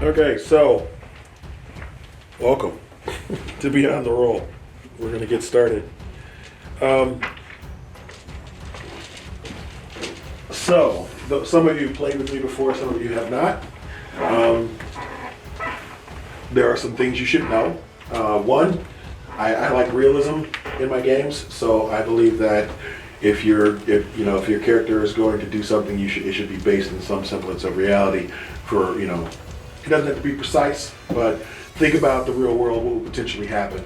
Okay, so welcome to Beyond the Roll. We're going to get started. Some of you played with me before, some of you have not. There are some things you should know. One, I like realism in my games, so I believe that if your character is going to do something, it should be based in some semblance of reality. It doesn't have to be precise, but think about the real world, what will potentially happen.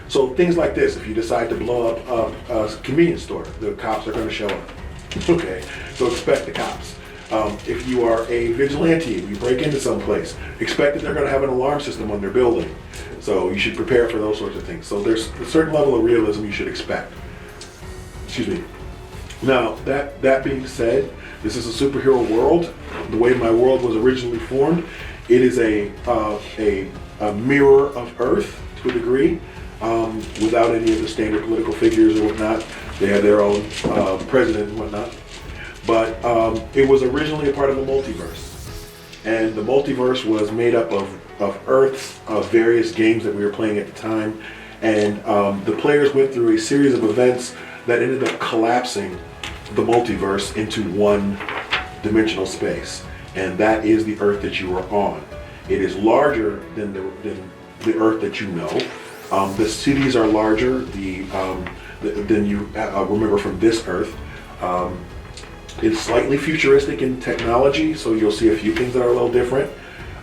So things like this, if you decide to blow up a convenience store, the cops are going to show up. Okay, so expect the cops. If you are a vigilante, you break into some place, expect that they're going to have an alarm system on their building. So you should prepare for those sorts of things. So there's a certain level of realism you should expect. Excuse me. Now, that being said, this is a superhero world. The way my world was originally formed, it is a mirror of Earth to a degree, without any of the standard political figures or whatnot. They have their own president and whatnot. But it was originally a part of the multiverse. And the multiverse was made up of Earths, of various games that we were playing at the time. And the players went through a series of events that ended up collapsing the multiverse into one dimensional space. And that is the Earth that you are on. It is larger than the Earth that you know. The cities are larger than you remember from this Earth. It's slightly futuristic in technology, so you'll see a few things that are a little different.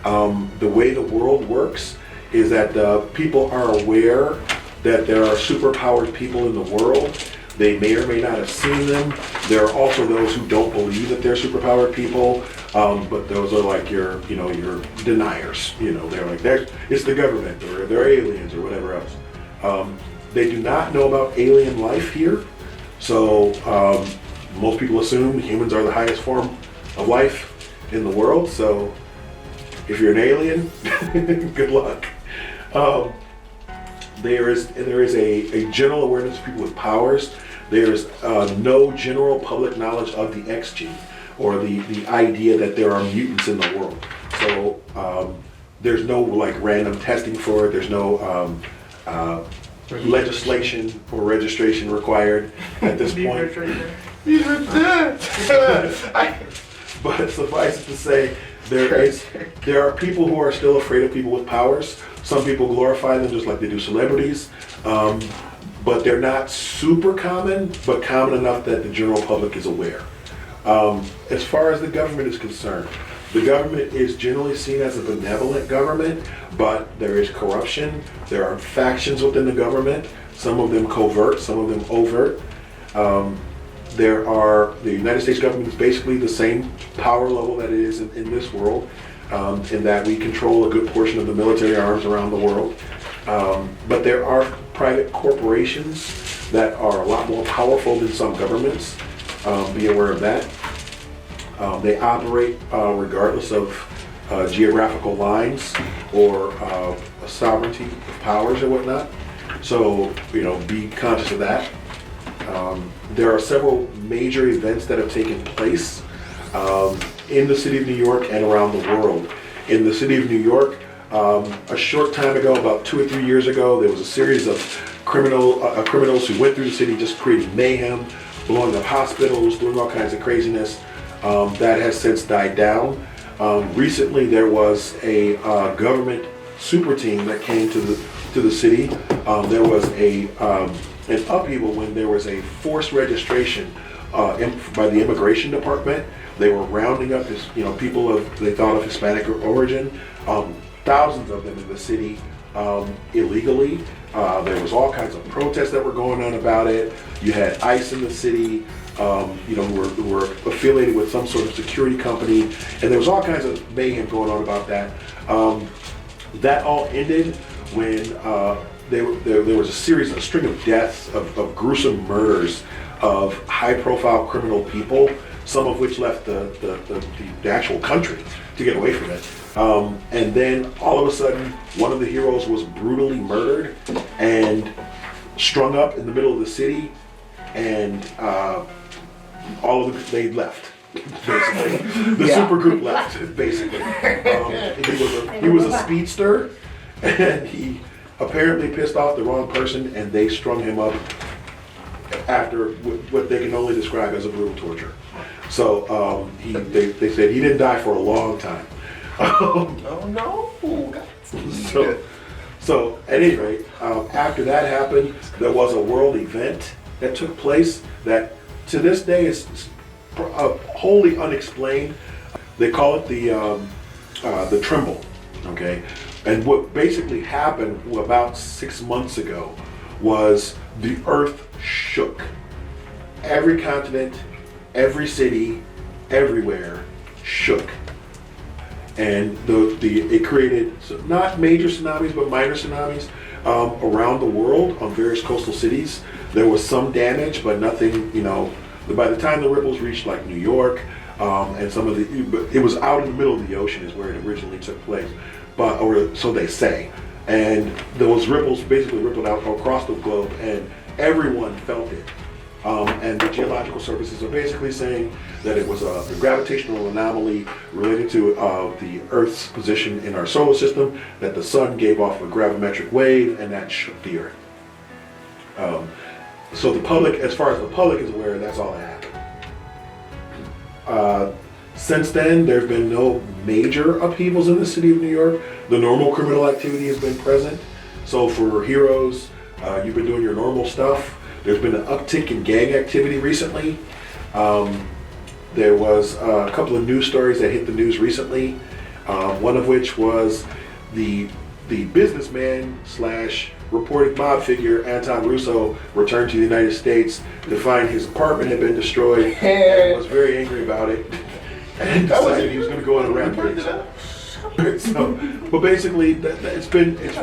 The way the world works is that people are aware that there are superpowered people in the world. They may or may not have seen them. There are also those who don't believe that they're superpowered people, but those are like your deniers. They're like, it's the government, or they're aliens, or whatever else. They do not know about alien life here, so most people assume humans are the highest form of life in the world. So if you're an alien, good luck. There is a general awareness of people with powers. There's no general public knowledge of the X gene, or the idea that there are mutants in the world. So there's no random testing for it. There's no legislation or registration required at this point. But suffice it to say, there are people who are still afraid of people with powers. Some people glorify them just like they do celebrities, but they're not super common, but common enough that the general public is aware. As far as the government is concerned, the government is generally seen as a benevolent government, but there is corruption. There are factions within the government, some of them covert, some of them overt. The United States government is basically the same power level that it is in this world, in that we control a good portion of the military arms around the world. But there are private corporations that are a lot more powerful than some governments. Be aware of that. They operate regardless of geographical lines or sovereignty of powers or whatnot. So, be conscious of that. There are several major events that have taken place in the city of New York and around the world. In the city of New York, a short time ago, about 2 or 3 years ago, there was a series of criminals who went through the city just creating mayhem, blowing up hospitals, doing all kinds of craziness. That has since died down. Recently, there was a government super team that came to the city. There was an upheaval when there was a forced registration by the immigration department. They were rounding up people they thought of Hispanic origin. Thousands of them in the city illegally. There was all kinds of protests that were going on about it. You had ICE in the city, who were affiliated with some sort of security company, and there was all kinds of mayhem going on about that. That all ended when there was a string of deaths, of gruesome murders of high-profile criminal people, some of which left the actual country to get away from it. And then all of a sudden, one of the heroes was brutally murdered and strung up in the middle of the city, and they left. basically. The super group left, basically. He was a speedster, and he apparently pissed off the wrong person, and they strung him up after what they can only describe as a brutal torture. So they said he didn't die for a long time. Oh no! So at any rate, after that happened, there was a world event that took place that to this day is wholly unexplained. They call it the tremble. Okay, and what basically happened about 6 months ago was the earth shook. Every continent, every city, everywhere shook. And it created not major tsunamis, but minor tsunamis around the world on various coastal cities. There was some damage, but nothing, by the time the ripples reached like New York, and it was out in the middle of the ocean is where it originally took place, or so they say. And those ripples basically rippled out across the globe, and everyone felt it. And the geological services are basically saying that it was a gravitational anomaly related to the Earth's position in our solar system, that the sun gave off a gravimetric wave, and that shook the Earth. So the public, as far as the public is aware, that's all that happened. Since then, there have been no major upheavals in the city of New York. The normal criminal activity has been present. So for heroes, you've been doing your normal stuff. There's been an uptick in gang activity recently. There was a couple of news stories that hit the news recently. One of which was the businessman / reported mob figure Anton Russo returned to the United States to find his apartment had been destroyed and was very angry about it and decided he was going to go on a rampage. But basically, it's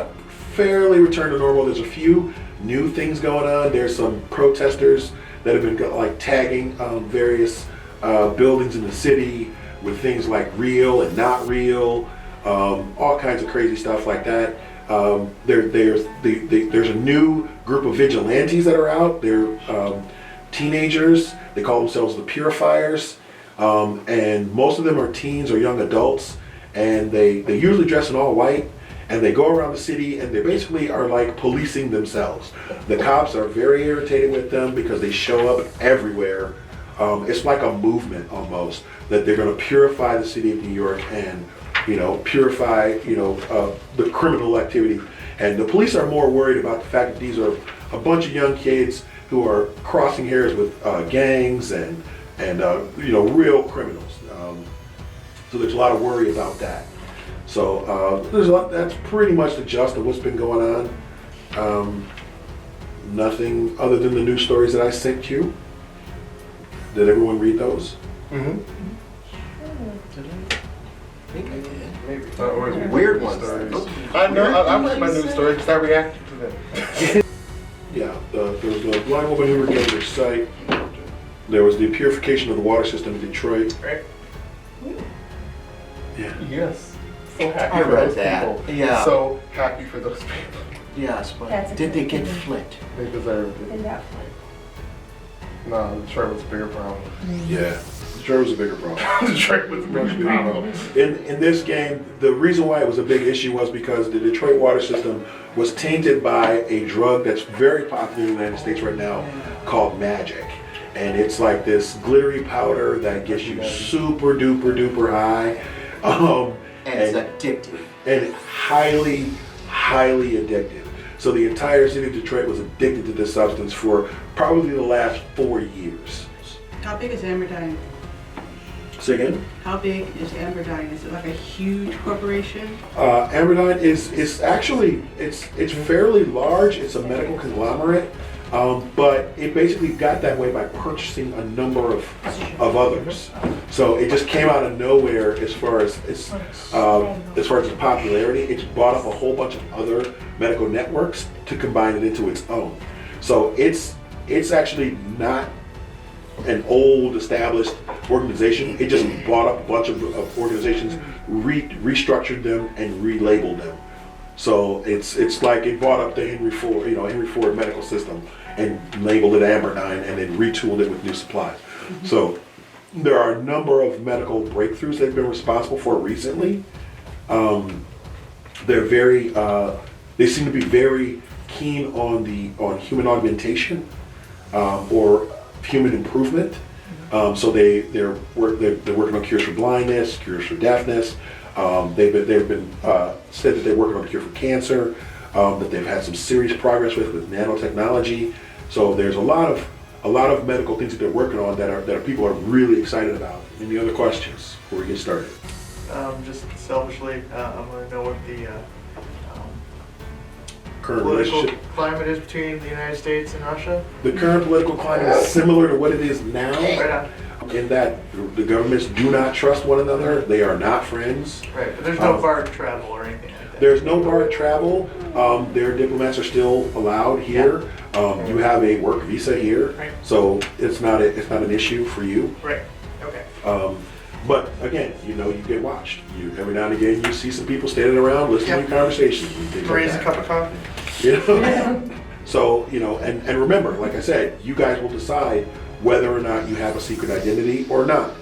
fairly returned to normal. There's a few new things going on. There's some protesters that have been tagging various buildings in the city with things like real and not real, all kinds of crazy stuff like that. There's a new group of vigilantes that are out. They're teenagers. They call themselves the Purifiers, and most of them are teens or young adults, and they usually dress in all white. And they go around the city and they basically are like policing themselves. The cops are very irritated with them because they show up everywhere. It's like a movement almost that they're going to purify the city of New York and, purify, the criminal activity. And the police are more worried about the fact that these are a bunch of young kids who are crossing hairs with gangs and real criminals. So there's a lot of worry about that. So there's a lot. That's pretty much the gist of what's been going on. Nothing other than the news stories that I sent you. Did everyone read those? Mm-hmm. I think I did. Maybe. Weird ones. I know. I read my news story because I reacted to them. Yeah. There was the blind woman who regained her sight. There was the purification of the water system in Detroit. Right. Yeah. Yes. So happy I for read those that. people. Yeah. So happy for those people. Yes, but That's a did they good get thing. flipped? They deserved it. In that No, Detroit was a bigger problem. Yeah. Detroit was a bigger problem. Detroit was a bigger problem. In this game, the reason why it was a big issue was because the Detroit water system was tainted by a drug that's very popular in the United States right now called Magic. And it's like this glittery powder that gets you super duper duper high. And it's addictive. And highly, highly addictive. So the entire city of Detroit was addicted to this substance for probably the last 4 years. How big is Amberdyne? Say again? How big is Amberdyne? Is it like a huge corporation? Amberdyne is actually, it's fairly large. It's a medical conglomerate, but it basically got that way by purchasing a number of others. So it just came out of nowhere as far as its popularity. It's bought up a whole bunch of other medical networks to combine it into its own. So it's actually not an old established organization. It just bought up a bunch of organizations, restructured them and relabeled them. So it's like it bought up the Henry Ford medical system and labeled it Amberdyne and then retooled it with new supplies. So there are a number of medical breakthroughs they've been responsible for recently. They're very, they seem to be very keen on human augmentation or human improvement. So they're working on cures for blindness, cures for deafness. They've been said that they're working on a cure for cancer. That they've had some serious progress with nanotechnology. So there's a lot of medical things that they're working on that people are really excited about. Any other questions before we get started? Just selfishly, I want to know what the Current political relationship. climate is between the United States and Russia. The current political climate is similar to what it is now, Right on. in that the governments do not trust one another. They are not friends. Right, but there's no barred travel or anything like that. There's no barred travel. Their diplomats are still allowed here. You have a work visa here, Right. so it's not an issue for you. Right, okay. But again, you get watched. Every now and again, you see some people standing around listening to conversations. And things like Raise a that. cup of coffee. So, and remember, like I said, you guys will decide whether or not you have a secret identity or not,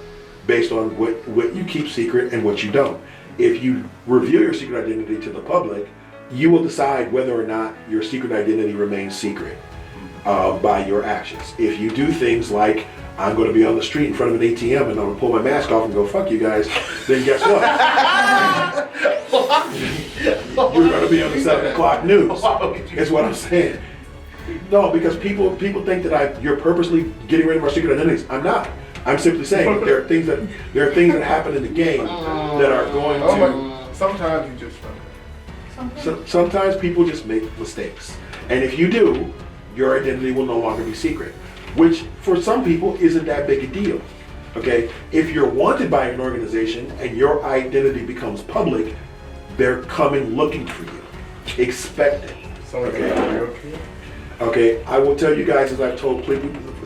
based on what you keep secret and what you don't. If you reveal your secret identity to the public, you will decide whether or not your secret identity remains secret by your actions. If you do things like, I'm going to be on the street in front of an ATM and I'm going to pull my mask off and go, fuck you guys, then guess what? You're going to be on the 7 o'clock news, is what I'm saying. No, because people think that you're purposely getting rid of my secret identities. I'm not. I'm simply saying that there are things that happen in the game that are going to... Sometimes you just... Sometimes people just make mistakes. And if you do, your identity will no longer be secret. Which, for some people, isn't that big a deal. Okay? If you're wanted by an organization and your identity becomes public, they're coming looking for you. Expect it. Okay, I will tell you guys, as I've told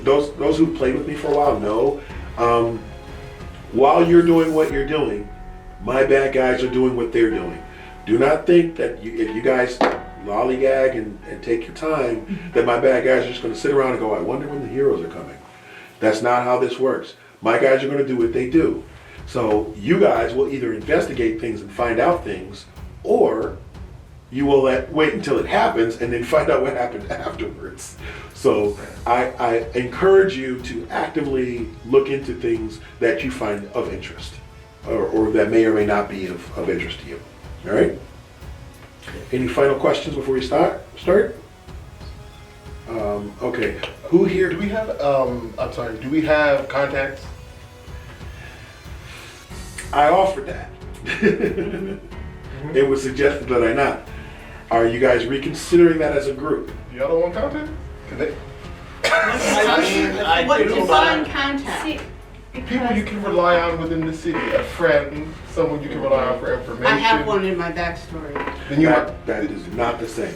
those who played with me for a while know, while you're doing what you're doing, my bad guys are doing what they're doing. Do not think that if you guys lollygag and take your time, that my bad guys are just going to sit around and go, I wonder when the heroes are coming. That's not how this works. My guys are going to do what they do. So you guys will either investigate things and find out things, or you will wait until it happens and then find out what happened afterwards. So I encourage you to actively look into things that you find of interest, or that may or may not be of interest to you. All right? Any final questions before we start? Okay. Who here? Do we have, do we have contacts? I offered that. It was suggested that I not. Are you guys reconsidering that as a group? Y'all don't want contact? What define contact? People you can rely on within the city, a friend, someone you can rely on for information. I have one in my backstory. Then you that is not the same.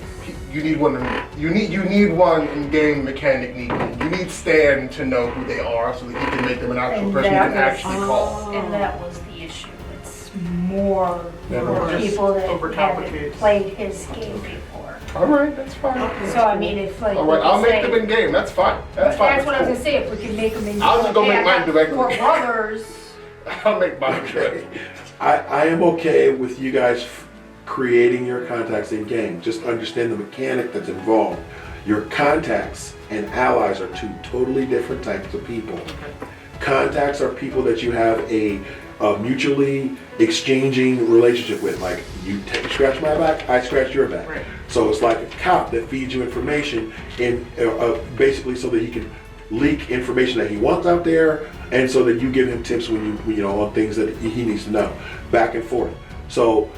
You need one. You need one in game mechanic. You need Stan to know who they are so that he can make them an actual And person you that can was- actually call. And that was the issue. It's more Yeah, for just people that overcomplicated. haven't played his game before. All right, that's fine. So I mean, if like. All right, we I'll could make say- them in game. That's fine. That's fine. That's what I was cool. gonna say, if we could make them in. I'll just go okay, make I mine got directly. 4 brothers. I'll make mine direct. I am okay with you guys creating your contacts in game. Just understand the mechanic that's involved. Your contacts and allies are two totally different types of people. Contacts are people that you have a mutually exchanging relationship with. Like you scratch my back, I scratch your back. Right. So it's like a cop that feeds you information in basically so that he can leak information that he wants out there, and so that you give him tips when you know on things that he needs to know, back and forth. So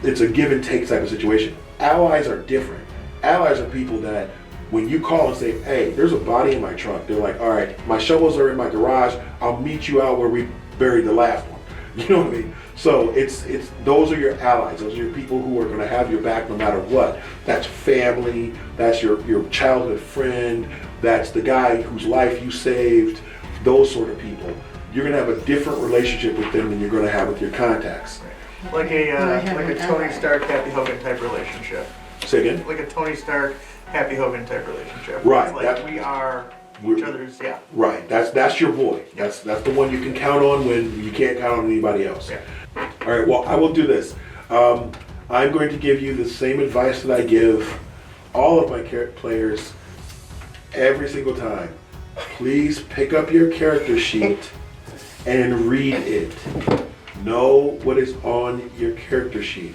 it's a give and take type of situation. Allies are different. Allies are people that when you call and say, hey, there's a body in my trunk, they're like, all right, my shovels are in my garage, I'll meet you out where we buried the last one. You know what I mean? So it's those are your allies. Those are your people who are going to have your back no matter what. That's family. That's your childhood friend. That's the guy whose life you saved. Those sort of people. You're going to have a different relationship with them than you're going to have with your contacts. Like a Tony Stark, Happy Hogan type relationship. Say again? Like a Tony Stark, Happy Hogan type relationship. Right, It's like that- we are each other's, yeah. Right, that's your boy. That's the one you can count on when you can't count on anybody else. Yeah. All right, well, I will do this. I'm going to give you the same advice that I give all of my players every single time. Please pick up your character sheet and read it. Know what is on your character sheet.